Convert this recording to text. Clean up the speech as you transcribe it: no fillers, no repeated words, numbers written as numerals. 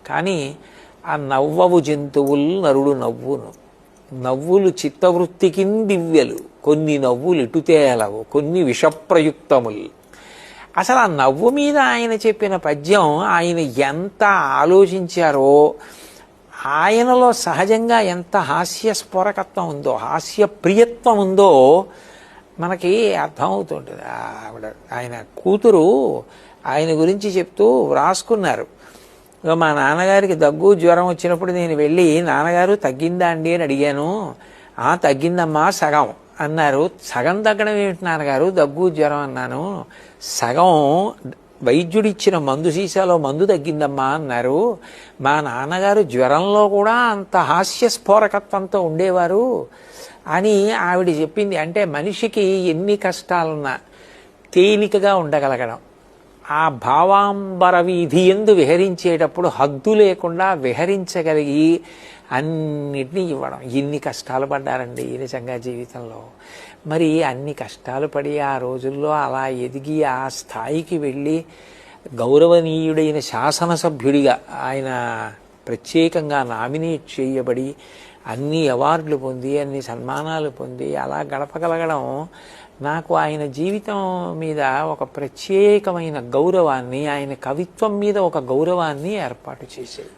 కానీ ఆ నవ్వవు జంతువులు నరుడు నవ్వును. నవ్వులు చిత్తవృత్తికి దివ్యలు, కొన్ని నవ్వులు ఇటుతేలవు, కొన్ని విషప్రయుక్తములు. అసలు ఆ నవ్వు మీద ఆయన చెప్పిన పద్యం ఆయన ఎంత ఆలోచించారో, ఆయనలో సహజంగా ఎంత హాస్యస్ఫోరకత్వం ఉందో, హాస్య ప్రియత్వం ఉందో మనకి అర్థమవుతుంటుంది. ఆయన కూతురు ఆయన గురించి చెప్తూ వ్రాసుకున్నారు. మా నాన్నగారికి దగ్గు జ్వరం వచ్చినప్పుడు నేను వెళ్ళి, నాన్నగారు తగ్గిందా అండి అని అడిగాను. తగ్గిందమ్మా సగం అన్నారు. సగం తగ్గడం ఏమిటి నాన్నగారు, దగ్గు జ్వరం అన్నాను. సగం వైద్యుడిచ్చిన మందు సీసాలో మందు తగ్గిందమ్మా అన్నారు. మా నాన్నగారు జ్వరంలో కూడా అంత హాస్యస్ఫోరకత్వంతో ఉండేవారు అని ఆవిడ చెప్పింది. అంటే మనిషికి ఎన్ని కష్టాలున్నా తేలికగా ఉండగలగడం, ఆ భావాంబర వీధి యందు విహరించేటప్పుడు హద్దు లేకుండా విహరించగలిగి అన్నిటినీ ఇవ్వడం. ఎన్ని కష్టాలు పడ్డారండి నిజంగా జీవితంలో. మరి అన్ని కష్టాలు పడి ఆ రోజుల్లో అలా ఎదిగి ఆ స్థాయికి వెళ్ళి గౌరవనీయుడైన శాసనసభ్యుడిగా ఆయన ప్రత్యేకంగా నామినేట్ చేయబడి అన్ని అవార్డులు పొంది అన్ని సన్మానాలు పొంది అలా గడపగలగడం నాకు ఆయన జీవితం మీద ఒక ప్రత్యేకమైన గౌరవాన్ని, ఆయన కవిత్వం మీద ఒక గౌరవాన్ని ఏర్పాటు చేసేది.